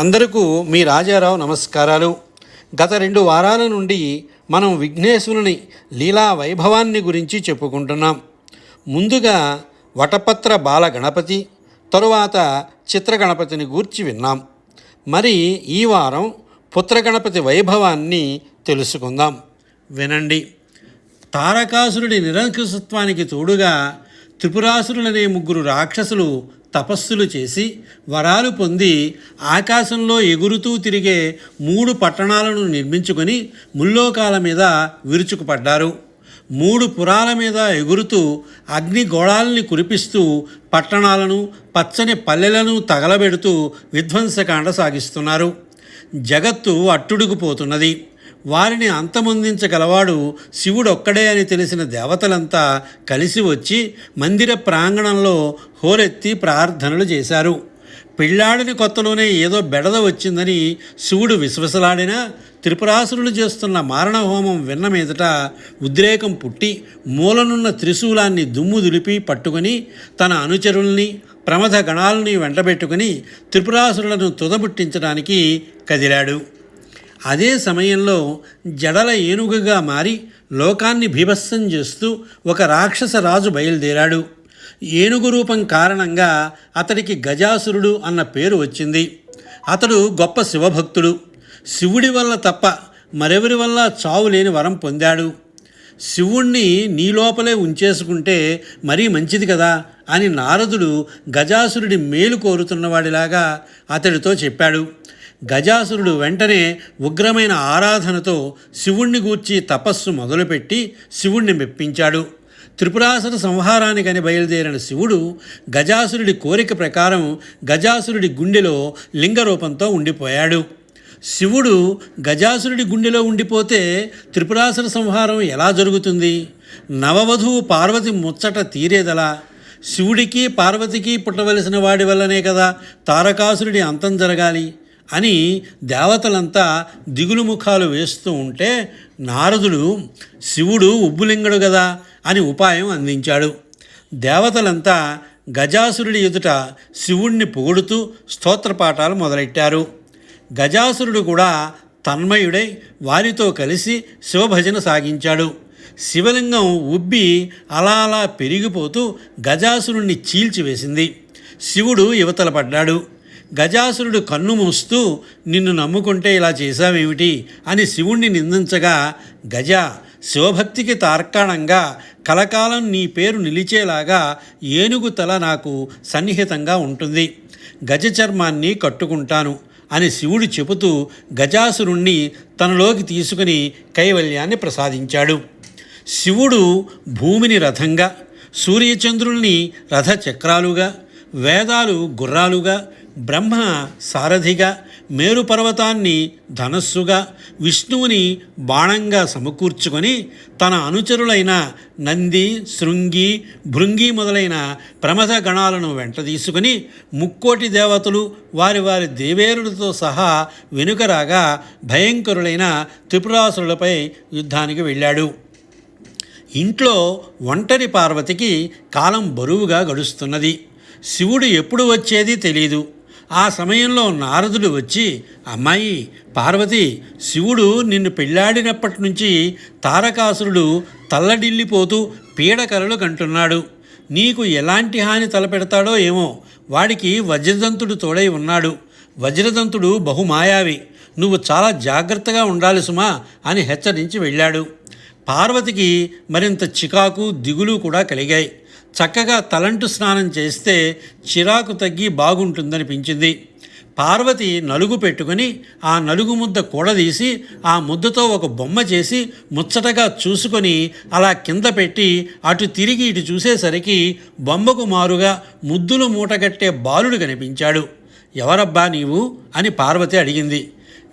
అందరికీ మీ రాజారావు నమస్కారాలు. గత 2 వారాల నుండి మనం విఘ్నేశ్వరుని లీలా వైభవాన్ని గురించి చెప్పుకుంటున్నాం. ముందుగా వటపత్ర బాల గణపతి, తరువాత చిత్రగణపతిని గూర్చి విన్నాం. మరి ఈ వారం పుత్రగణపతి వైభవాన్ని తెలుసుకుందాం. వినండి. తారకాసురుడి నిరంకుశత్వానికి తోడుగా త్రిపురాసురులనే 3 రాక్షసులు తపస్సులు చేసి వరాలు పొంది ఆకాశంలో ఎగురుతూ తిరిగే 3 పట్టణాలను నిర్మించుకొని ముల్లోకాల మీద విరుచుకుపడ్డారు. 3 పురాల మీద ఎగురుతూ అగ్నిగోళాలని కురిపిస్తూ పట్టణాలను పచ్చని పల్లెలను తగలబెడుతూ విధ్వంసకాండ సాగిస్తున్నారు. జగత్తు అట్టుడుకుపోతున్నది. వారిని అంతమొందించగలవాడు శివుడొక్కడే అని తెలిసిన దేవతలంతా కలిసి వచ్చి మందిర ప్రాంగణంలో హోరెత్తి ప్రార్థనలు చేశారు. పెళ్ళాడిన కొత్తలోనే ఏదో బెడద వచ్చిందని శివుడు విశ్వసలాడినా త్రిపురాసురులు చేస్తున్న మారణ హోమం విన్న మీదట ఉద్రేకం పుట్టి మూలనున్న త్రిశూలాన్ని దుమ్ము దులిపి పట్టుకొని తన అనుచరుల్ని ప్రమథ గణాలని వెంటబెట్టుకుని త్రిపురాసురులను తుదముట్టించడానికి కదిలాడు. అదే సమయంలో జడల ఏనుగుగా మారి లోకాన్ని భీభత్సం చేస్తూ ఒక రాక్షస రాజు బయలుదేరాడు. ఏనుగు రూపం కారణంగా అతడికి గజాసురుడు అన్న పేరు వచ్చింది. అతడు గొప్ప శివభక్తుడు. శివుడి వల్ల తప్ప మరెవరి వల్ల చావు లేని వరం పొందాడు. శివుణ్ణి నీ లోపలే ఉంచేసుకుంటే మరీ మంచిది కదా అని నారదుడు గజాసురుడి మేలు కోరుతున్నవాడిలాగా అతడితో చెప్పాడు. గజాసురుడు వెంటనే ఉగ్రమైన ఆరాధనతో శివుణ్ణి గూర్చి తపస్సు మొదలుపెట్టి శివుణ్ణి మెప్పించాడు. త్రిపురాసుర సంహారానికని బయలుదేరిన శివుడు గజాసురుడి కోరిక ప్రకారం గజాసురుడి గుండెలో లింగరూపంతో ఉండిపోయాడు. శివుడు గజాసురుడి గుండెలో ఉండిపోతే త్రిపురాసుర సంహారం ఎలా జరుగుతుంది? నవవధువు పార్వతి ముచ్చట తీరేదలా? శివుడికి పార్వతికి పుట్టవలసిన వాడి వల్లనే కదా తారకాసురుడి అంతం జరగాలి అని దేవతలంతా దిగులు ముఖాలు వేస్తూ ఉంటే నారదుడు శివుడు ఉబ్బులింగడు కదా అని ఉపాయం అందించాడు. దేవతలంతా గజాసురుడి ఎదుట శివుణ్ణి పొగుడుతూ స్తోత్రపాఠాలు మొదలెట్టారు. గజాసురుడు కూడా తన్మయుడై వారితో కలిసి శివభజన సాగించాడు. శివలింగం ఉబ్బి అలా అలా పెరిగిపోతూ గజాసురుణ్ణి చీల్చివేసింది. శివుడు యువతల పడ్డాడు. గజాసురుడు కన్ను మూస్తూ నిన్ను నమ్ముకుంటే ఇలా చేశావేమిటి అని శివుణ్ణి నిందించగా, గజ, శివభక్తికి తార్కాణంగా కలకాలం నీ పేరు నిలిచేలాగా ఏనుగు తల నాకు సన్నిహితంగా ఉంటుంది. గజ చర్మాన్ని కట్టుకుంటాను అని శివుడు చెబుతూ గజాసురుణ్ణి తనలోకి తీసుకుని కైవల్యాన్ని ప్రసాదించాడు. శివుడు భూమిని రథంగా, సూర్యచంద్రుల్ని రథచక్రాలుగా, వేదాలు గుర్రాలుగా, బ్రహ్మ సారథిగా, మేరు పర్వతాన్ని ధనస్సుగా, విష్ణువుని బాణంగా సమకూర్చుకొని తన అనుచరులైన నంది, శృంగి, భృంగి మొదలైన ప్రమథ గణాలను వెంట తీసుకుని 3,000,000 దేవతలు వారి వారి దేవేరులతో సహా వెనుకరాగా భయంకరులైన త్రిపురాసురులపై యుద్ధానికి వెళ్ళాడు. ఇంట్లో ఒంటరి పార్వతికి కాలం బరువుగా గడుస్తున్నది. శివుడు ఎప్పుడు వచ్చేది తెలీదు. ఆ సమయంలో నారదుడు వచ్చి, అమ్మాయి పార్వతి, శివుడు నిన్ను పెళ్ళాడినప్పటి నుంచి తారకాసురుడు తల్లడిల్లిపోతూ పీడకలలు కంటున్నాడు. నీకు ఎలాంటి హాని తలపెడతాడో ఏమో. వాడికి వజ్రదంతుడు తోడై ఉన్నాడు. వజ్రదంతుడు బహుమాయావి. నువ్వు చాలా జాగ్రత్తగా ఉండాలి సుమా అని హెచ్చరించి వెళ్ళాడు. పార్వతికి మరింత చికాకు దిగులు కూడా కలిగాయి. చక్కగా తలంటు స్నానం చేస్తే చిరాకు తగ్గి బాగుంటుందనిపించింది. పార్వతి నలుగు పెట్టుకుని ఆ నలుగు ముద్ద కూడదీసి ఆ ముద్దతో ఒక బొమ్మ చేసి ముచ్చటగా చూసుకొని అలా కింద పెట్టి అటు తిరిగి ఇటు చూసేసరికి బొమ్మకు మారుగా ముద్దులు మూటగట్టే బాలుడు కనిపించాడు. ఎవరబ్బా నీవు అని పార్వతి అడిగింది.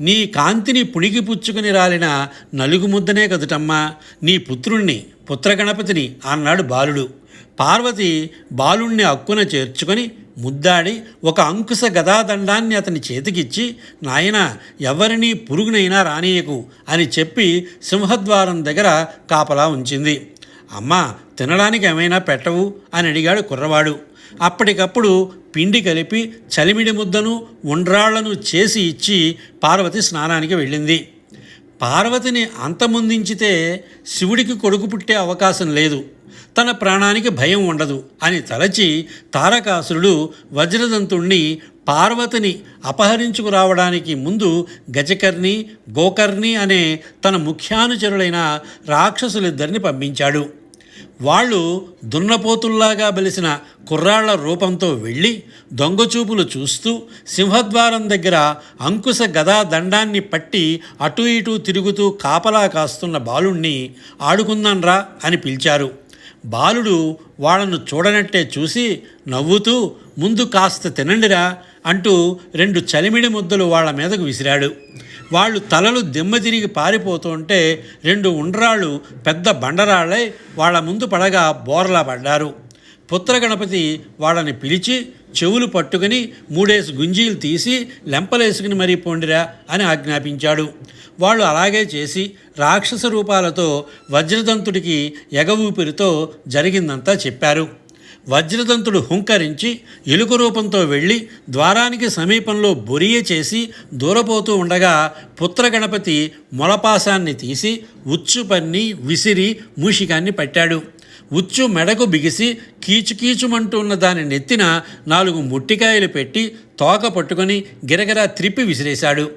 నీ కాంతిని పుణికిపుచ్చుకుని రాలిన నలుగు ముద్దనే కదుటమ్మా, నీ పుత్రుణ్ణి, పుత్రగణపతిని అన్నాడు బాలుడు. పార్వతి బాలుణ్ణి అక్కున చేర్చుకొని ముద్దాడి ఒక అంకుశ గదాదండాన్ని అతని చేతికిచ్చి, నాయన ఎవరినీ పురుగునైనా రానీయకు అని చెప్పి సింహద్వారం దగ్గర కాపలా ఉంచింది. అమ్మా, తినడానికి ఏమైనా పెట్టవు అని అడిగాడు కుర్రవాడు. అప్పటికప్పుడు పిండి కలిపి చలిమిడి ముద్దను ఉండ్రాళ్లను చేసి ఇచ్చి పార్వతి స్నానానికి వెళ్ళింది. పార్వతిని అంతమొందించితే శివుడికి కొడుకు పుట్టే అవకాశం లేదు, తన ప్రాణానికి భయం ఉండదు అని తలచి తారకాసురుడు వజ్రదంతుణ్ణి పార్వతిని అపహరించుకురావడానికి ముందు గజకర్ణి, గోకర్ణి అనే తన ముఖ్యానుచరులైన రాక్షసులిద్దరిని పంపించాడు. వాళ్ళు దున్నపోతుల్లాగా బలిసిన కుర్రాళ్ల రూపంతో వెళ్ళి దొంగచూపులు చూస్తూ సింహద్వారం దగ్గర అంకుశ గదా దండాన్ని పట్టి అటు ఇటూ తిరుగుతూ కాపలా కాస్తున్న బాలుణ్ణి ఆడుకుందాన్రా అని పిలిచారు. బాలుడు వాళ్ళను చూడనట్టే చూసి నవ్వుతూ ముందు కాస్త తినండిరా అంటూ 2 చలిమిడి ముద్దలు వాళ్ళ మీదకు విసిరాడు. వాళ్ళు తలలు దిమ్మ తిరిగి పారిపోతుంటే 2 ఉండ్రాళ్ళు పెద్ద బండరాళ్ళై వాళ్ళ ముందు పడగా బోర్లా పడ్డారు. పుత్రగణపతి వాళ్ళని పిలిచి చెవులు పట్టుకుని 3 గుంజీలు తీసి లెంపలేసుకుని మరీ పోండిరా అని ఆజ్ఞాపించాడు. వాళ్ళు అలాగే చేసి రాక్షస రూపాలతో వజ్రదంతుడికి ఎగవూపిరితో జరిగిందంతా చెప్పారు. వజ్రదంతుడు హుంకరించి ఎలుక రూపంతో వెళ్ళి ద్వారానికి సమీపంలో బొరియ చేసి దూరపోతూ ఉండగా పుత్రగణపతి మొలపాసాన్ని తీసి ఉచ్చు పన్ని విసిరి మూషికాన్ని పట్టాడు. ఉచ్చు మెడకు బిగిసి కీచుకీచుమంటున్న దాని నెత్తిన 4 ముట్టికాయలు పెట్టి తోక పట్టుకొని గిరగిరా త్రిప్పి విసిరేశాడు.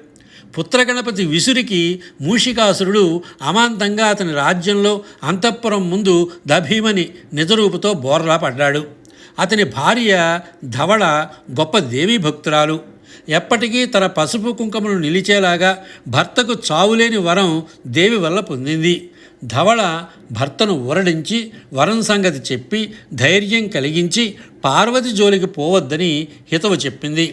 పుత్రగణపతి విసురికి మూషికాసురుడు అమాంతంగా అతని రాజ్యంలో అంతఃపురం ముందు దభీమని నిజరూపుతో బోర్లా పడ్డాడు. అతని భార్య ధవళ గొప్ప దేవీ భక్తురాలు. ఎప్పటికీ తన పసుపు కుంకుమను నిలిచేలాగా భర్తకు చావులేని వరం దేవి వల్ల పొందింది. ధవళ భర్తను ఊరడించి వరం సంగతి చెప్పి ధైర్యం కలిగించి పార్వతి జోలికి పోవద్దని హితవు చెప్పింది.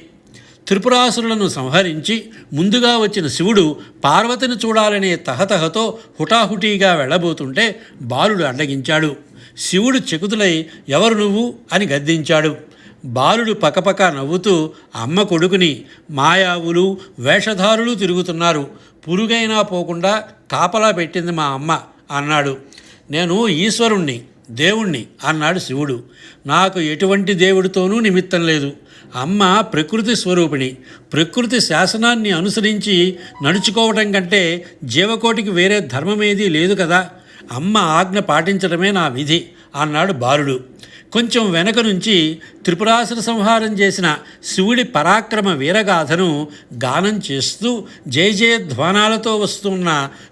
త్రిపురాసురులను సంహరించి ముందుగా వచ్చిన శివుడు పార్వతిని చూడాలనే తహతహతో హుటాహుటీగా వెళ్ళబోతుంటే బాలుడు అడ్డగించాడు. శివుడు చెకుతులై ఎవరు నువ్వు అని గద్దించాడు. బాలుడు పకపక నవ్వుతూ అమ్మ కొడుకుని, మాయావులు వేషధారులు తిరుగుతున్నారు, పురుగైనా పోకుండా కాపలా పెట్టింది మా అమ్మ అన్నాడు. నేను ఈశ్వరుణ్ణి, దేవుణ్ణి అన్నాడు శివుడు. నాకు ఎటువంటి దేవుడితోనూ నిమిత్తం లేదు. అమ్మ ప్రకృతి స్వరూపిణి. ప్రకృతి శాసనాన్ని అనుసరించి నడుచుకోవటం కంటే జీవకోటికి వేరే ధర్మమేదీ లేదు కదా. అమ్మ ఆజ్ఞ పాటించడమే నా విధి అన్నాడు బాలుడు. కొంచెం వెనక నుంచి త్రిపురాసుర సంహారం చేసిన శివుడి పరాక్రమ వీరగాథను గానం చేస్తూ జయ జయధ్వానాలతో వస్తున్న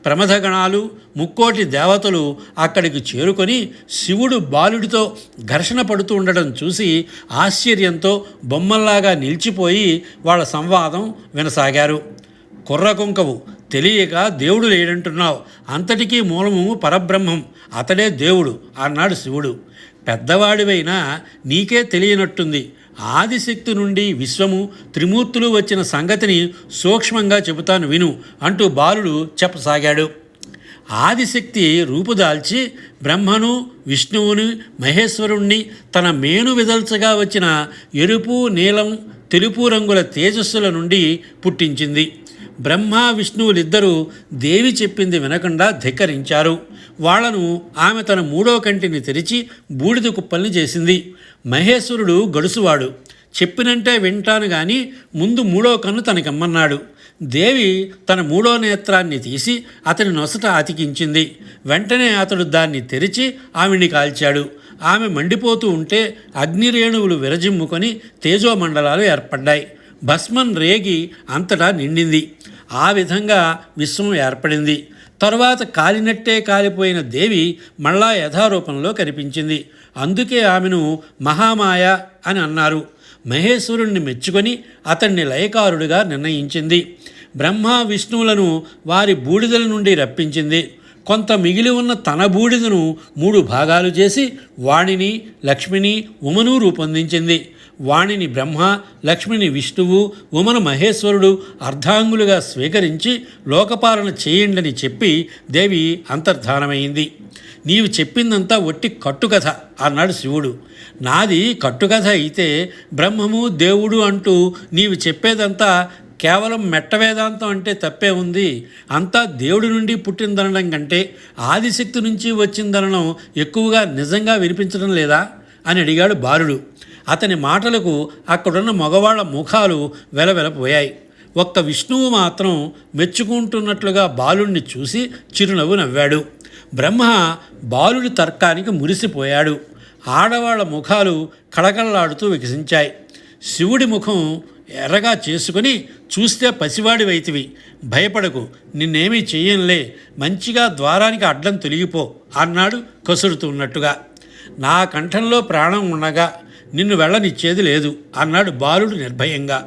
ప్రమథగణాలు, 3 దేవతలు అక్కడికి చేరుకొని శివుడు బాలుడితో ఘర్షణ పడుతూ ఉండడం చూసి ఆశ్చర్యంతో బొమ్మల్లాగా నిలిచిపోయి వాళ్ళ సంవాదం వినసాగారు. కుర్రకుంకవు, తెలియక దేవుడు లేడంటున్నావు, అంతటికీ మూలము పరబ్రహ్మం, అతడే దేవుడు అన్నాడు శివుడు. పెద్దవాడివైనా నీకే తెలియనట్టుంది. ఆదిశక్తి నుండి విశ్వము, త్రిమూర్తులు వచ్చిన సంగతిని సూక్ష్మంగా చెబుతాను విను అంటూ బాలుడు చెప్పసాగాడు. ఆదిశక్తి రూపుదాల్చి బ్రహ్మను, విష్ణువుని, మహేశ్వరుణ్ణి తన మేను విదల్చగా వచ్చిన ఎరుపు, నీలం, తెలుపు రంగుల తేజస్సుల నుండి పుట్టించింది. బ్రహ్మ, విష్ణువులిద్దరూ దేవి చెప్పింది వినకుండా ధిక్కరించారు. వాళ్లను ఆమె తన 3వ కంటిని తెరిచి బూడిద కుప్పల్ని చేసింది. మహేశ్వరుడు గడుసువాడు, చెప్పినంటే వింటాను గాని ముందు 3వ కన్ను తనకిమ్మన్నాడు. దేవి తన 3వ నేత్రాన్ని తీసి అతని నొసట అతికించింది. వెంటనే అతడు దాన్ని తెరిచి ఆమెని కాల్చాడు. ఆమె మండిపోతూ ఉంటే అగ్నిరేణువులు విరజిమ్ముకొని తేజోమండలాలు ఏర్పడ్డాయి. భస్మం రేగి అంతటా నిండింది. ఆ విధంగా విశ్వం ఏర్పడింది. తరువాత కాలినట్టే కాలిపోయిన దేవి మళ్ళా యథారూపంలో కనిపించింది. అందుకే ఆమెను మహామాయ అని అన్నారు. మహేశ్వరుణ్ణి మెచ్చుకొని అతన్ని లయకారుడిగా నిర్ణయించింది. బ్రహ్మ, విష్ణువులను వారి బూడిదల నుండి రప్పించింది. కొంత మిగిలి ఉన్న తన బూడిదను 3 భాగాలు చేసి వాణిని, లక్ష్మిని, ఉమను రూపొందించింది. వాణిని బ్రహ్మ, లక్ష్మిని విష్ణువు, ఉమను మహేశ్వరుడు అర్ధాంగులుగా స్వీకరించి లోకపాలన చేయండని చెప్పి దేవి అంతర్ధానమైంది. నీవు చెప్పిందంతా ఒట్టి కట్టుకథ అన్నాడు శివుడు. నాది కట్టుకథ అయితే బ్రహ్మము, దేవుడు అంటూ నీవు చెప్పేదంతా కేవలం మెట్ట వేదాంతం అంటే తప్పే ఉంది. అంతా దేవుడి నుండి పుట్టిందనడం కంటే ఆదిశక్తి నుంచి వచ్చిందనడం ఎక్కువగా నిజంగా వినిపించడం లేదా అని అడిగాడు బాలుడు. అతని మాటలకు అక్కడున్న మగవాళ్ల ముఖాలు వెలవెలపోయాయి. ఒక్క విష్ణువు మాత్రం మెచ్చుకుంటున్నట్లుగా బాలుణ్ణి చూసి చిరునవ్వు నవ్వాడు. బ్రహ్మ బాలుడి తర్కానికి మురిసిపోయాడు. ఆడవాళ్ల ముఖాలు కళకళలాడుతూ వికసించాయి. శివుడి ముఖం ఎర్రగా చేసుకుని, చూస్తే పసివాడివైతివి, భయపడకు, నిన్నేమీ చెయ్యంలే, మంచిగా ద్వారానికి అడ్డం తొలగిపో అన్నాడు కసురుతున్నట్టుగా. నా కంఠంలో ప్రాణం ఉండగా నిన్ను వెళ్ళనిచ్చేది లేదు అన్నాడు బాలుడు నిర్భయంగా.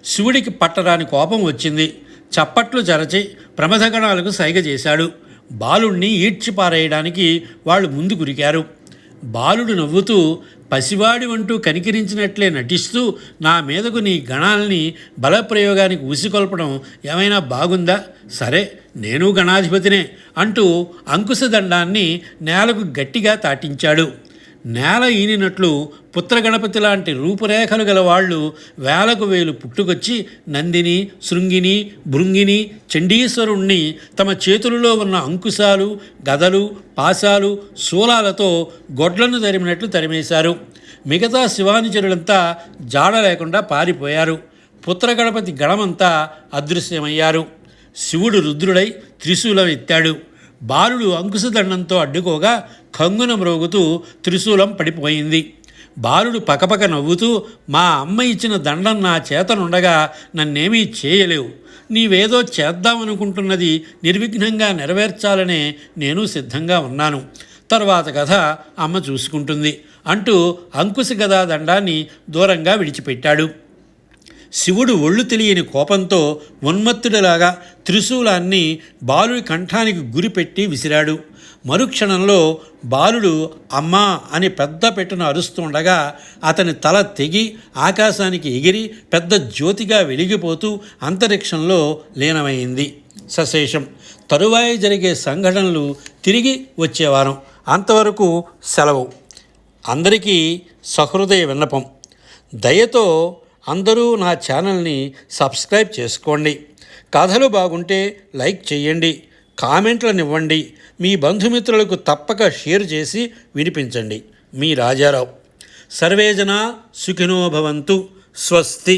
శివుడికి పట్టరాని కోపం వచ్చింది. చప్పట్లు చరచి ప్రమథగణాలకు సైగ చేశాడు. బాలుణ్ణి ఈడ్చిపారేయడానికి వాళ్ళు ముందు కురికారు. బాలుడు నవ్వుతూ, పసివాడి అంటూ కనికరించినట్లే నటిస్తూ నా మీదకు నీ గణాల్ని బలప్రయోగానికి ఉసికొల్పడం ఏమైనా బాగుందా? సరే, నేను గణాధిపతినే అంటూ అంకుశదండాన్ని నేలకు గట్టిగా తాటించాడు. నేల ఈనినట్లు పుత్రగణపతి లాంటి రూపురేఖలు గల వాళ్ళు వేలకు వేలు పుట్టుకొచ్చి నందిని, శృంగిని, భృంగిని, చండీశ్వరుణ్ణి తమ చేతులలో ఉన్న అంకుశాలు, గదలు, పాశాలు, శూలాలతో గొడ్లను తరిమినట్లు తరిమేశారు. మిగతా శివానుచరులంతా జాడ లేకుండా పారిపోయారు. పుత్రగణపతి గణమంతా అదృశ్యమయ్యారు. శివుడు రుద్రుడై త్రిశూలం ఎత్తాడు. బాలుడు అంకుశదండంతో అడ్డుకోగా కంగున మ్రోగుతూ త్రిశూలం పడిపోయింది. బాలుడు పకపక నవ్వుతూ, మా అమ్మ ఇచ్చిన దండం నా చేతనుండగా నన్నేమీ చేయలేవు. నీవేదో చేద్దామనుకుంటున్నది నిర్విఘ్నంగా నెరవేర్చాలనే నేను సిద్ధంగా ఉన్నాను. తర్వాత కథ అమ్మ చూసుకుంటుంది అంటూ అంకుశ గదా దండాన్ని దూరంగా విడిచిపెట్టాడు. శివుడు ఒళ్ళు తెలియని కోపంతో ఉన్మత్తుడిలాగా త్రిశూలాన్ని బాలుడి కంఠానికి గురిపెట్టి విసిరాడు. మరుక్షణంలో బాలుడు అమ్మా అని పెద్ద పెట్టున అరుస్తుండగా అతని తల తెగి ఆకాశానికి ఎగిరి పెద్ద జ్యోతిగా వెలిగిపోతూ అంతరిక్షంలో లీనమైంది. సశేషం. తరువాయి జరిగే సంఘటనలు తిరిగి వచ్చేవారం. అంతవరకు సెలవు. అందరికీ సహృదయ విన్నపం. దయతో అందరూ నా ఛానల్ని సబ్స్క్రైబ్ చేసుకోండి. కథలు బాగుంటే లైక్ చేయండి, కామెంట్లను ఇవ్వండి, మీ బంధుమిత్రులకు తప్పక షేర్ చేసి వినిపించండి. మీ రాజారావు. సర్వేజన సుఖినో భవంతు. స్వస్తి.